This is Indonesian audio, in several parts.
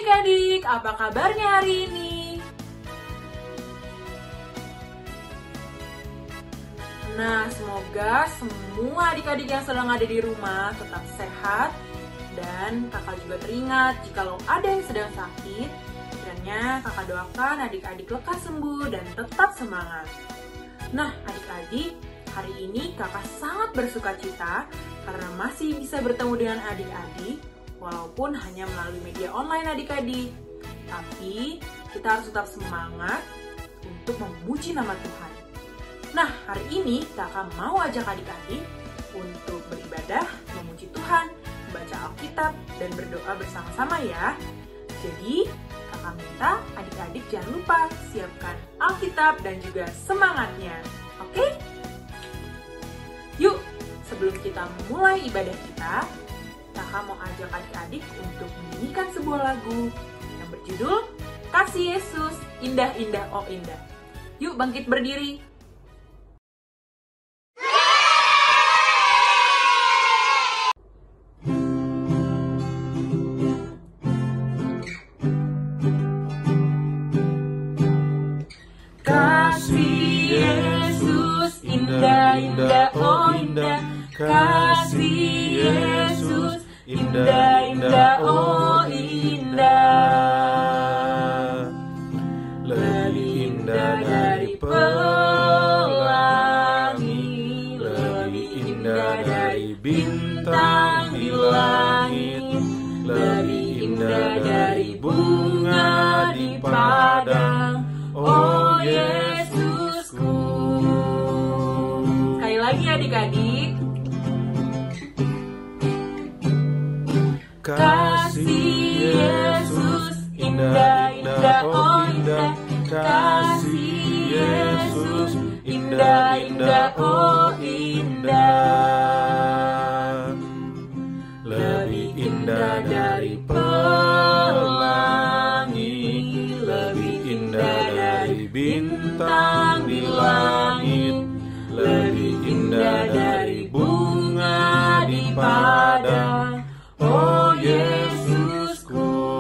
adik-adik, apa kabarnya hari ini? Nah, semoga semua adik-adik yang sedang ada di rumah tetap sehat. Dan kakak juga teringat, jikalau ada yang sedang sakit, kiranya kakak doakan adik-adik lekas sembuh dan tetap semangat. Nah, adik-adik, hari ini kakak sangat bersuka cita karena masih bisa bertemu dengan adik-adik, walaupun hanya melalui media online adik-adik. Tapi kita harus tetap semangat untuk memuji nama Tuhan. Nah, hari ini kakak mau ajak adik-adik untuk beribadah, memuji Tuhan, membaca Alkitab, dan berdoa bersama-sama ya. Jadi, kakak minta adik-adik jangan lupa siapkan Alkitab dan juga semangatnya. Oke? Yuk, sebelum kita mulai ibadah kita, kakak mau ajak adik-adik untuk menyanyikan sebuah lagu yang berjudul Kasih Yesus, Indah Indah Oh Indah. Yuk bangkit berdiri. Kasih Yesus, indah indah oh indah. Kasih Yesus, indah indah oh indah. Lebih indah dari pelangi, lebih indah dari bintang di langit, lebih indah dari bunga di padang, oh Yesusku. Sekali lagi adik-adik. Kasih Yesus, indah indah oh indah. Kasih Yesus, indah indah oh indah. Lebih indah dari pelangi, lebih indah dari bintang di langit, lebih indah dari bunga di padang, oh Yesusku.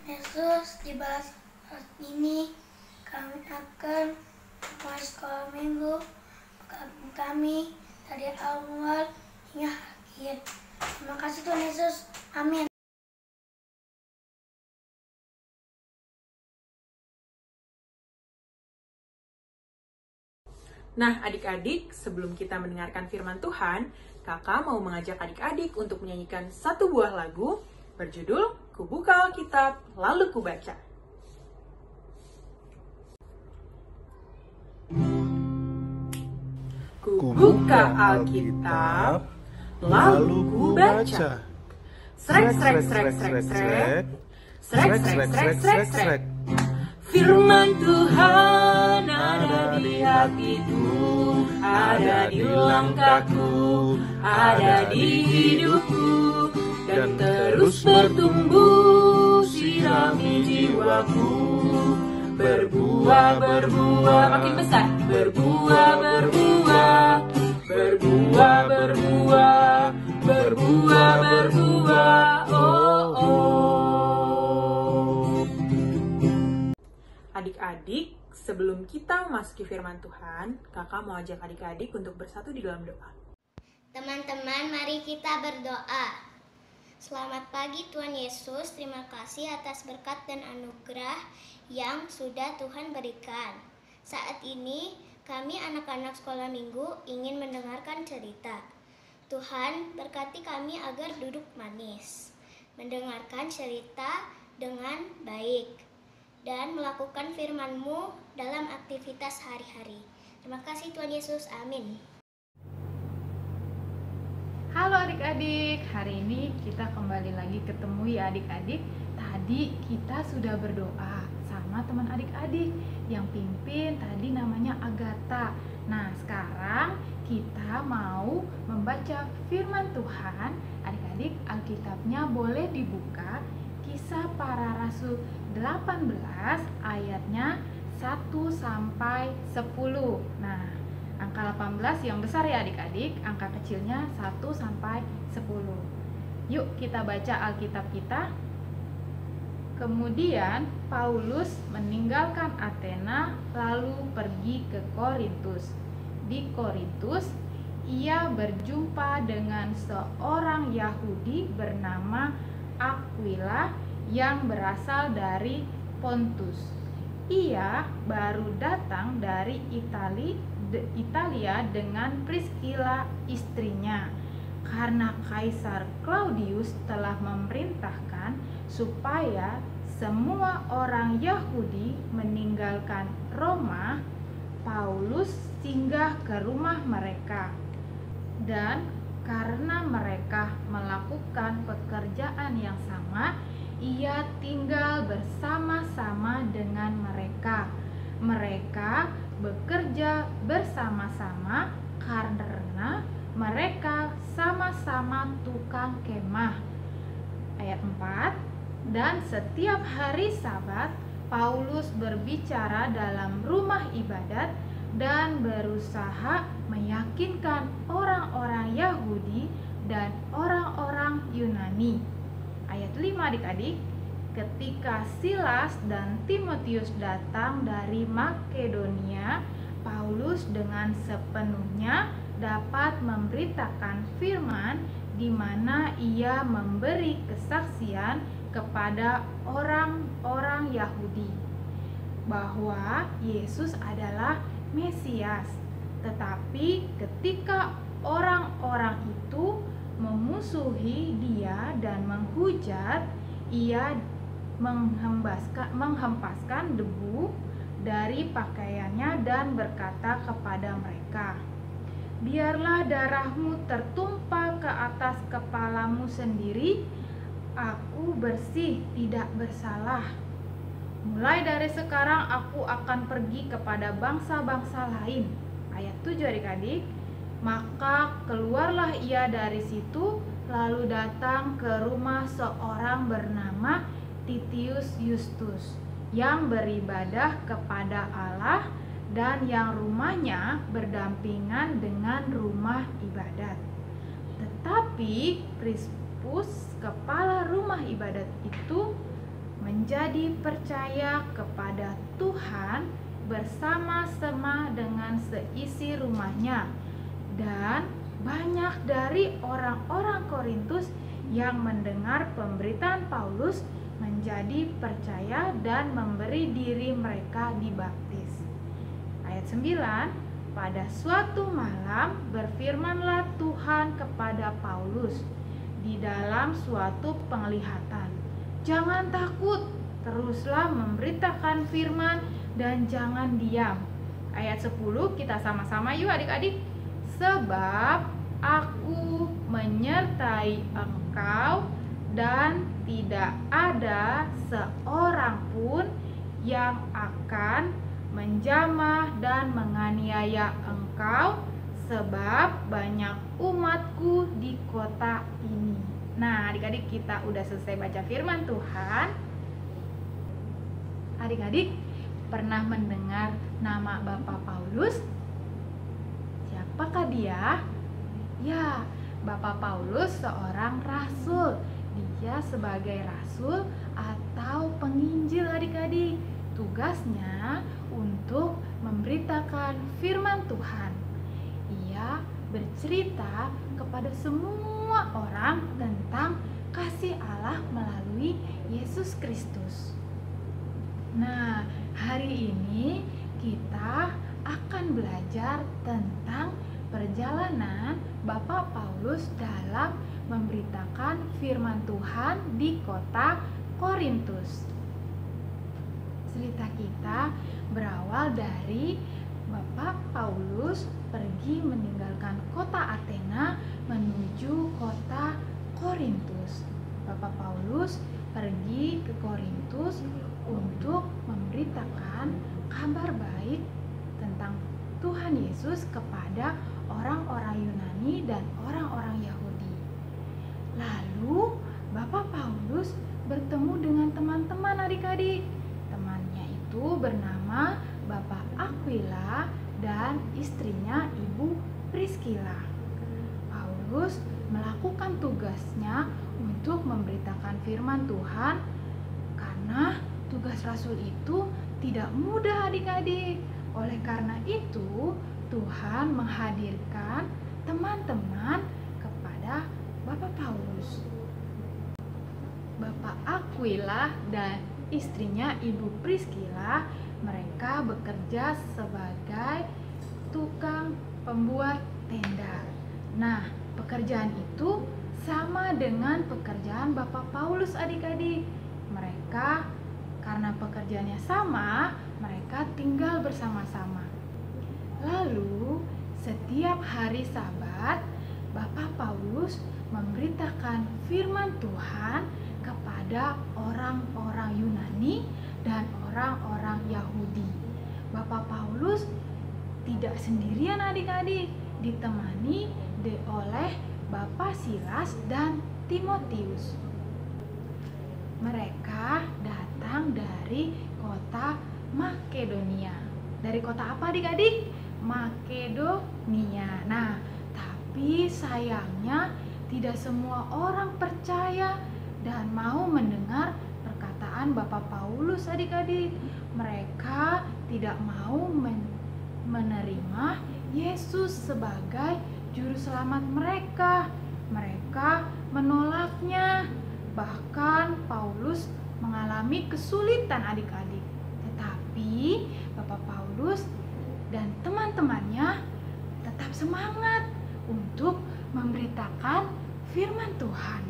Yesus, di bahas ini kami akan mulai sekolah minggu kami dari awal hingga akhir. Terima kasih Tuhan Yesus. Amin. Nah, adik-adik, sebelum kita mendengarkan firman Tuhan, kakak mau mengajak adik-adik untuk menyanyikan satu buah lagu berjudul Kubuka Alkitab, Lalu Kubaca. Kubuka Alkitab, lalu kubaca. Srek, srek, srek, srek, srek. Srek, srek, srek, srek, srek. Firman Tuhan ada di hatiku, ada di langkahku, ada di hidupku, dan terus bertumbuh, sirami jiwaku. Berbuah, berbuah, makin besar. Berbuah, berbuah, berbuah, berbuah, berbuah, berbuah, oh, oh. Adik-adik, sebelum kita memasuki firman Tuhan, kakak mau ajak adik-adik untuk bersatu di dalam doa. Teman-teman, mari kita berdoa. Selamat pagi Tuhan Yesus, terima kasih atas berkat dan anugerah yang sudah Tuhan berikan. Saat ini kami anak-anak sekolah minggu ingin mendengarkan cerita. Tuhan berkati kami agar duduk manis, mendengarkan cerita dengan baik, dan melakukan firman-Mu dalam aktivitas hari-hari. Terima kasih Tuhan Yesus, amin. Halo adik-adik, hari ini kita kembali lagi ketemu ya adik-adik. Tadi kita sudah berdoa sama teman adik-adik yang pimpin tadi namanya Agatha. Nah sekarang kita mau membaca firman Tuhan. Adik-adik Alkitabnya boleh dibuka. Kisah Para Rasul 18 ayatnya 1 sampai 10. Nah, angka 18 yang besar ya adik-adik, angka kecilnya 1 sampai 10. Yuk kita baca Alkitab kita. Kemudian Paulus meninggalkan Athena lalu pergi ke Korintus. Di Korintus ia berjumpa dengan seorang Yahudi bernama Aquila yang berasal dari Pontus. Ia baru datang dari Italia dengan Priscilla istrinya, karena Kaisar Claudius telah memerintahkan supaya semua orang Yahudi meninggalkan Roma. Paulus singgah ke rumah mereka, dan karena mereka melakukan pekerjaan yang sama, ia tinggal bersama-sama dengan mereka. Mereka bekerja bersama-sama karena mereka sama-sama tukang kemah. Ayat 4. Dan setiap hari Sabat, Paulus berbicara dalam rumah ibadat dan berusaha meyakinkan orang-orang Yahudi dan orang-orang Yunani. Ayat 5 adik-adik, ketika Silas dan Timotius datang dari Makedonia, Paulus dengan sepenuhnya dapat memberitakan firman, di mana ia memberi kesaksian kepada orang-orang Yahudi bahwa Yesus adalah Mesias. Tetapi ketika orang-orang itu memusuhi dia dan menghujat, ia menghempaskan debu dari pakaiannya dan berkata kepada mereka, "Biarlah darahmu tertumpah ke atas kepalamu sendiri. Aku bersih, tidak bersalah. Mulai dari sekarang aku akan pergi kepada bangsa-bangsa lain." Ayat 7 adik-adik. Maka keluarlah ia dari situ, lalu datang ke rumah seorang bernama Titius Justus, yang beribadah kepada Allah dan yang rumahnya berdampingan dengan rumah ibadat. Tetapi Krispus, kepala rumah ibadat itu, menjadi percaya kepada Tuhan bersama-sama dengan seisi rumahnya, dan banyak dari orang-orang Korintus yang mendengar pemberitaan Paulus menjadi percaya dan memberi diri mereka dibaptis. Ayat 9. Pada suatu malam berfirmanlah Tuhan kepada Paulus di dalam suatu penglihatan, "Jangan takut, teruslah memberitakan firman dan jangan diam." Ayat 10 kita sama-sama yuk adik-adik. "Sebab aku menyertai engkau dan tidak ada seorang pun yang akan menjamah dan menganiaya engkau, sebab banyak umatku di kota ini." Nah adik-adik, kita udah selesai baca firman Tuhan. Adik-adik pernah mendengar nama Bapak Paulus? Siapakah dia? Ya, Bapak Paulus seorang rasul. Dia sebagai rasul atau penginjil adik-adik. Tugasnya untuk memberitakan firman Tuhan. Ia bercerita kepada semua orang tentang kasih Allah melalui Yesus Kristus. Nah, hari ini kita akan belajar tentang perjalanan Bapak Paulus dalam memberitakan firman Tuhan di kota Korintus. Cerita kita berawal dari Bapak Paulus pergi meninggalkan kota Athena menuju kota Korintus. Bapak Paulus pergi ke Korintus untuk memberitakan kabar baik tentang Tuhan Yesus kepada orang-orang Yunani dan orang-orang Yahudi. Lalu Bapak Paulus bertemu dengan teman-teman adik-adik. Temannya itu bernama Bapak Aquila dan istrinya Ibu Priscilla. Paulus melakukan tugasnya untuk memberitakan firman Tuhan karena tugas rasul itu tidak mudah adik-adik. Oleh karena itu, Tuhan menghadirkan teman-teman kepada Bapak Paulus. Bapak Aquila dan istrinya Ibu Priscilla, mereka bekerja sebagai tukang pembuat tenda. Nah, pekerjaan itu sama dengan pekerjaan Bapak Paulus adik-adik. Mereka karena pekerjaannya sama, mereka tinggal bersama-sama. Lalu, setiap hari Sabat, Bapak Paulus memberitakan firman Tuhan kepada orang-orang Yunani dan orang-orang Yahudi. Bapak Paulus tidak sendirian adik-adik, ditemani oleh Bapak Silas dan Timotius. Mereka datang dari kota Makedonia. Dari kota apa adik-adik? Makedonia. Nah, tapi sayangnya tidak semua orang percaya dan mau mendengar perkataan Bapak Paulus adik-adik. Mereka tidak mau menerima Yesus sebagai juru selamat mereka. Mereka menolaknya. Bahkan Paulus mengalami kesulitan adik-adik. Tetapi Bapak Paulus dan teman-temannya tetap semangat untuk memberitakan firman Tuhan.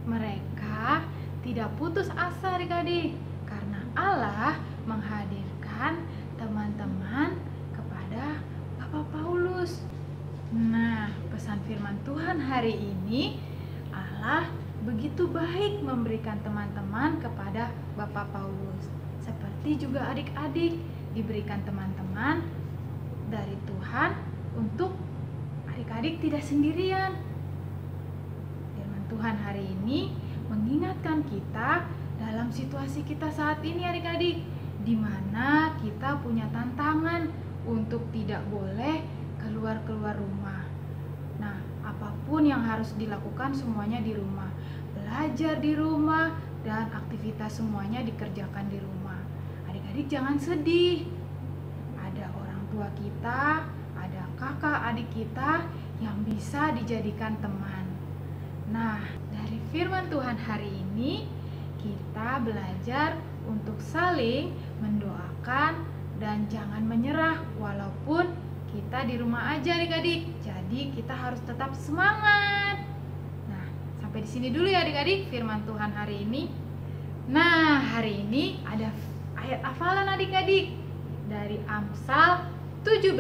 Mereka tidak putus asa adik-adik karena Allah menghadirkan teman-teman kepada Bapak Paulus. Nah, pesan firman Tuhan hari ini, Allah begitu baik memberikan teman-teman kepada Bapak Paulus. Seperti juga adik-adik diberikan teman-teman dari Tuhan untuk adik-adik tidak sendirian. Firman Tuhan hari ini mengingatkan kita dalam situasi kita saat ini adik-adik, di mana kita punya tantangan untuk tidak boleh keluar rumah. Nah, apapun yang harus dilakukan semuanya di rumah. Belajar di rumah dan aktivitas semuanya dikerjakan di rumah. Adik-adik jangan sedih. Ada orang tua kita, ada kakak adik kita yang bisa dijadikan teman. Nah, dari firman Tuhan hari ini kita belajar untuk saling mendoakan dan jangan menyerah walaupun kita di rumah aja adik-adik. Jadi kita harus tetap semangat. Nah, sampai di sini dulu ya adik-adik firman Tuhan hari ini. Nah, hari ini ada ayat hafalan adik-adik dari Amsal 17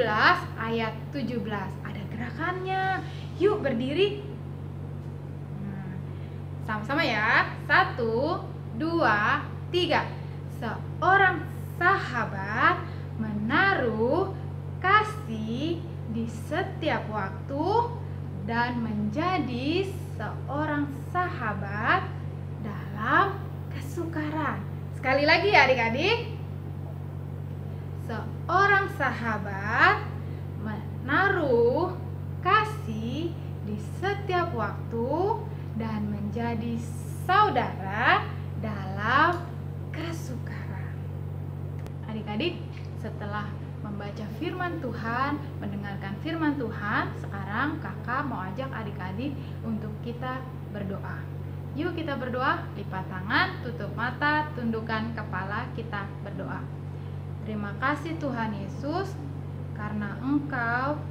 ayat 17. Ada gerakannya. Yuk berdiri. Nah, sama-sama ya. 1, 2, 3. Seorang sahabat menaruh kasih di setiap waktu dan menjadi seorang sahabat dalam kesukaran. Sekali lagi ya adik-adik. Seorang sahabat menaruh kasih di setiap waktu dan menjadi saudara dalam kesukaran. Adik-adik, setelah membaca firman Tuhan, mendengarkan firman Tuhan, sekarang kakak mau ajak adik-adik untuk kita berdoa. Yuk kita berdoa, lipat tangan, tutup mata, tundukkan kepala, kita berdoa. Terima kasih Tuhan Yesus, karena Engkau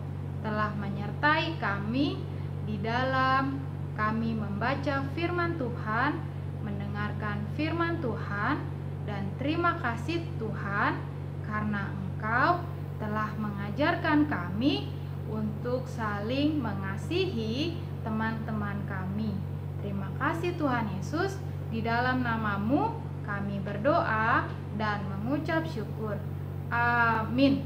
telah menyertai kami di dalam kami membaca firman Tuhan, mendengarkan firman Tuhan, dan terima kasih Tuhan, karena Engkau telah mengajarkan kami untuk saling mengasihi teman-teman kami. Terima kasih Tuhan Yesus, di dalam nama-Mu kami berdoa dan mengucap syukur. Amin.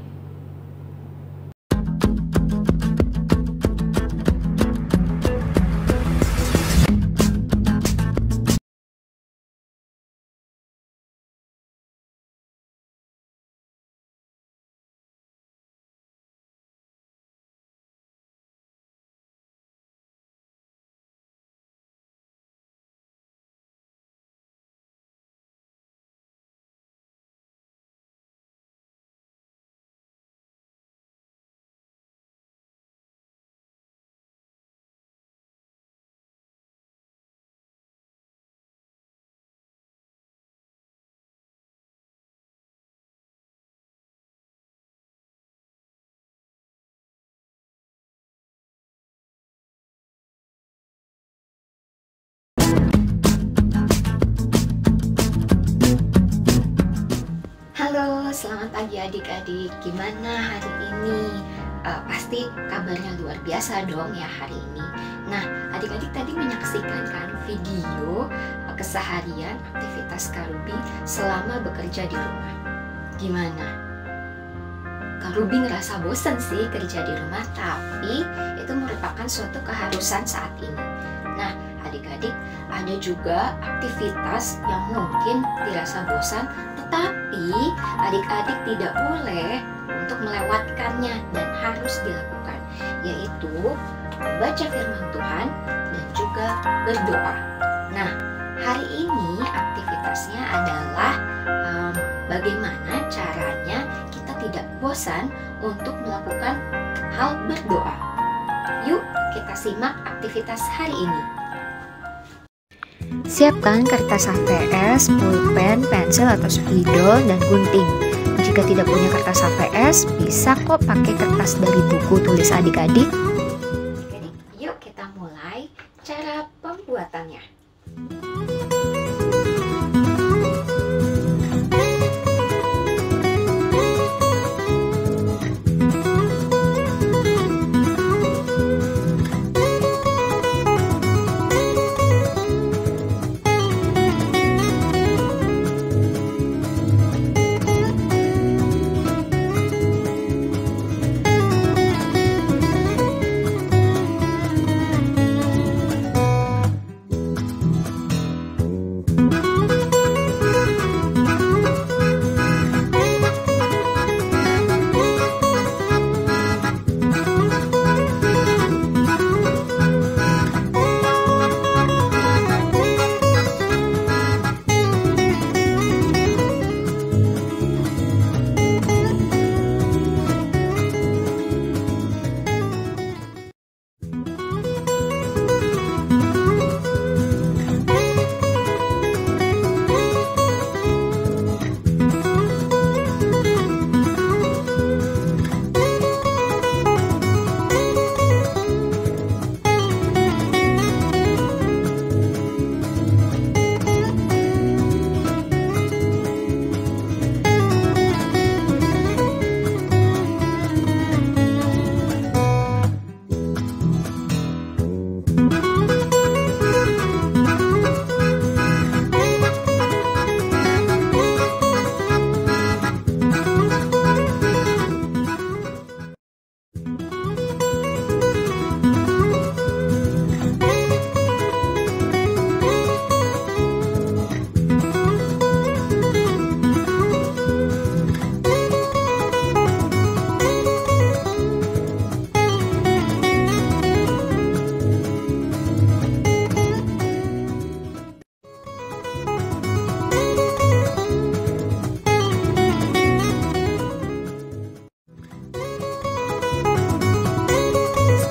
adik-adik, gimana hari ini? Pasti kabarnya luar biasa dong ya hari ini. Nah, adik-adik tadi menyaksikan kan video keseharian aktivitas Kak Ruby selama bekerja di rumah. Gimana? Kak Ruby ngerasa bosan sih kerja di rumah, tapi itu merupakan suatu keharusan saat ini. Nah, adik-adik, ada juga aktivitas yang mungkin dirasa bosan, tetapi adik-adik tidak boleh untuk melewatkannya dan harus dilakukan, yaitu membaca firman Tuhan dan juga berdoa. Nah, hari ini aktivitasnya adalah bagaimana caranya kita tidak bosan untuk melakukan hal berdoa. Yuk kita simak aktivitas hari ini. Siapkan kertas HVS, pulpen, pensil atau spidol, dan gunting. Jika tidak punya kertas HVS, bisa kok pakai kertas dari buku tulis adik-adik. Yuk kita mulai cara pembuatannya.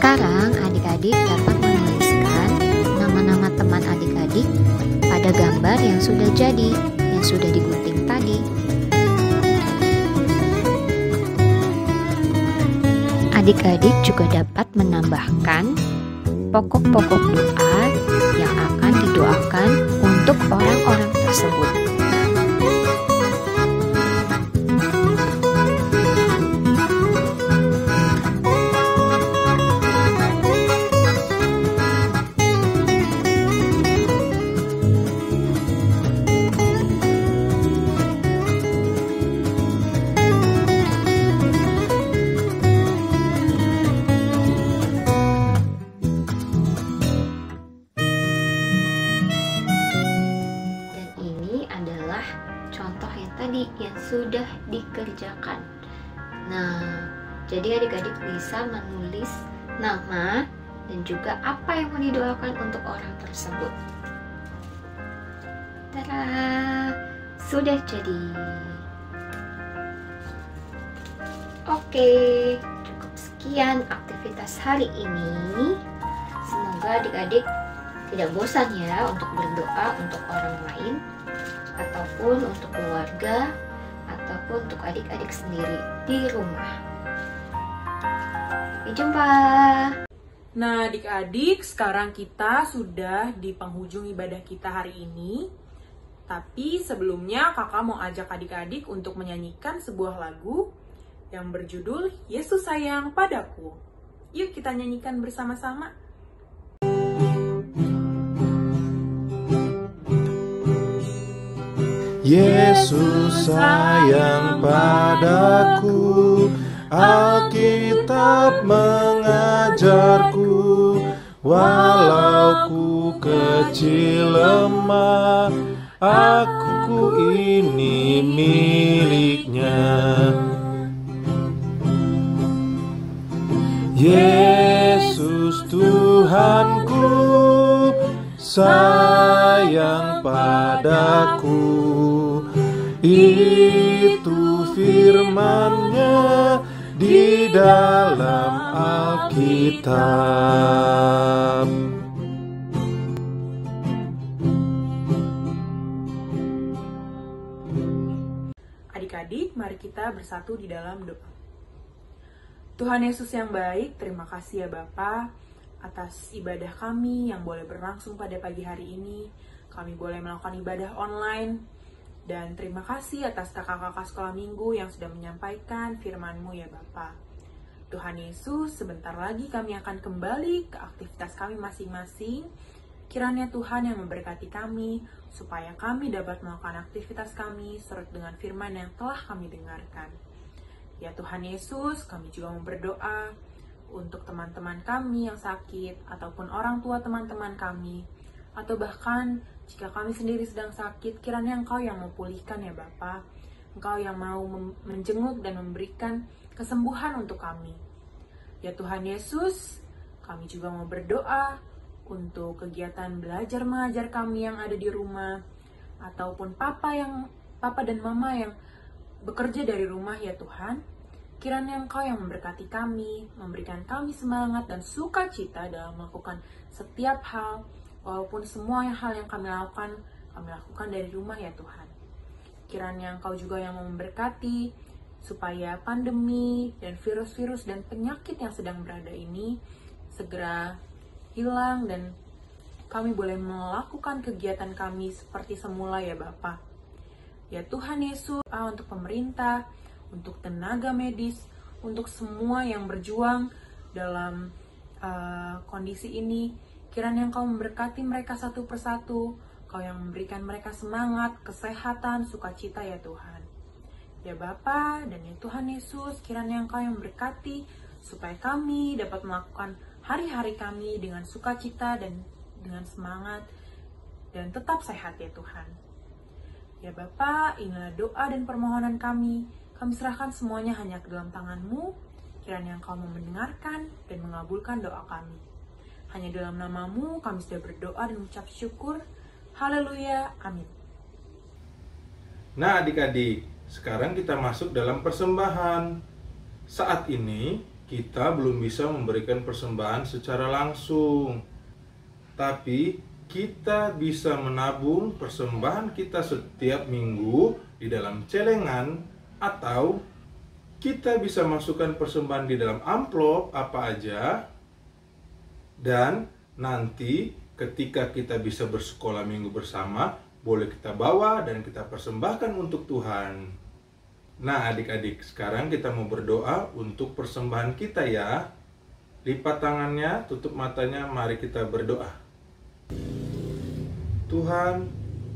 Sekarang adik-adik dapat menuliskan nama-nama teman adik-adik pada gambar yang sudah jadi, yang sudah digunting tadi. Adik-adik juga dapat menambahkan pokok-pokok doa yang akan didoakan untuk orang-orang tersebut. yang sudah dikerjakan. Nah, jadi adik-adik bisa menulis nama dan juga apa yang mau didoakan untuk orang tersebut. Tada, sudah jadi. Oke, cukup sekian aktivitas hari ini. Semoga adik-adik tidak bosan ya untuk berdoa untuk orang lain, ataupun untuk keluarga, ataupun untuk adik-adik sendiri di rumah. Sampai jumpa. Nah, adik-adik, sekarang kita sudah di penghujung ibadah kita hari ini. Tapi sebelumnya kakak mau ajak adik-adik untuk menyanyikan sebuah lagu yang berjudul Yesus Sayang Padaku. Yuk kita nyanyikan bersama-sama. Yesus sayang padaku, Alkitab mengajarku, walau ku kecil lemah, aku ini miliknya. Yesus Tuhanku, sayang padaku, itu firman-Nya di dalam Alkitab. Adik-adik, mari kita bersatu di dalam doa. Tuhan Yesus yang baik, terima kasih ya Bapa atas ibadah kami yang boleh berlangsung pada pagi hari ini. Kami boleh melakukan ibadah online. Dan terima kasih atas kakak-kakak sekolah minggu yang sudah menyampaikan firman-Mu ya Bapa. Tuhan Yesus, sebentar lagi kami akan kembali ke aktivitas kami masing-masing. Kiranya Tuhan yang memberkati kami, supaya kami dapat melakukan aktivitas kami serta dengan firman yang telah kami dengarkan. Ya Tuhan Yesus, kami juga mau berdoa untuk teman-teman kami yang sakit, ataupun orang tua teman-teman kami, atau bahkan jika kami sendiri sedang sakit, kiranya Engkau yang memulihkan ya Bapa. Engkau yang mau menjenguk dan memberikan kesembuhan untuk kami. Ya Tuhan Yesus, kami juga mau berdoa untuk kegiatan belajar mengajar kami yang ada di rumah, ataupun papa dan mama yang bekerja dari rumah ya Tuhan. Kiranya Engkau yang memberkati kami, memberikan kami semangat dan sukacita dalam melakukan setiap hal, walaupun semua hal yang kami lakukan dari rumah ya Tuhan. Kiranya Engkau juga yang memberkati, supaya pandemi dan virus-virus dan penyakit yang sedang berada ini segera hilang dan kami boleh melakukan kegiatan kami seperti semula ya Bapa. Ya Tuhan Yesus, untuk pemerintah, untuk tenaga medis, untuk semua yang berjuang dalam kondisi ini, kiranya Engkau memberkati mereka satu persatu, Kau yang memberikan mereka semangat, kesehatan, sukacita ya Tuhan. Ya Bapa dan ya Tuhan Yesus, kiranya Engkau yang memberkati, supaya kami dapat melakukan hari-hari kami dengan sukacita dan dengan semangat, dan tetap sehat ya Tuhan. Ya Bapa, inilah doa dan permohonan kami serahkan semuanya hanya ke dalam tangan-Mu, kiranya Engkau mau mendengarkan dan mengabulkan doa kami. Hanya dalam nama-Mu kami sudah berdoa dan mengucap syukur. Haleluya, amin. Nah adik-adik, sekarang kita masuk dalam persembahan. Saat ini kita belum bisa memberikan persembahan secara langsung, tapi kita bisa menabung persembahan kita setiap minggu di dalam celengan, atau kita bisa masukkan persembahan di dalam amplop apa aja. Dan nanti ketika kita bisa bersekolah minggu bersama, boleh kita bawa dan kita persembahkan untuk Tuhan. Nah adik-adik, sekarang kita mau berdoa untuk persembahan kita ya. Lipat tangannya, tutup matanya, mari kita berdoa. Tuhan,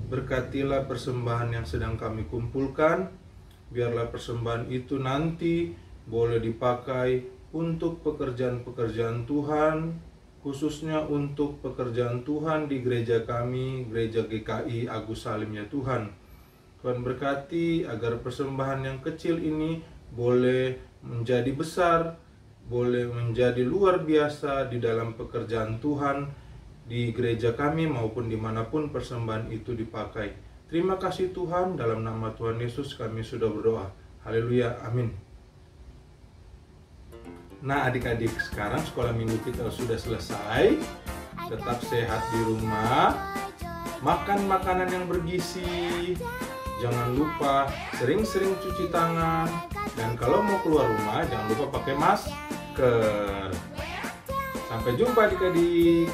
berkatilah persembahan yang sedang kami kumpulkan. Biarlah persembahan itu nanti boleh dipakai untuk pekerjaan-pekerjaan Tuhan, khususnya untuk pekerjaan Tuhan di gereja kami, Gereja GKI Agus Salim ya Tuhan. Tuhan berkati agar persembahan yang kecil ini boleh menjadi besar, boleh menjadi luar biasa di dalam pekerjaan Tuhan di gereja kami maupun dimanapun persembahan itu dipakai. Terima kasih Tuhan, dalam nama Tuhan Yesus kami sudah berdoa. Haleluya, amin. Nah adik-adik, sekarang sekolah minggu kita sudah selesai. Tetap sehat di rumah, makan makanan yang bergizi, jangan lupa sering-sering cuci tangan, dan kalau mau keluar rumah jangan lupa pakai masker. Sampai jumpa adik-adik.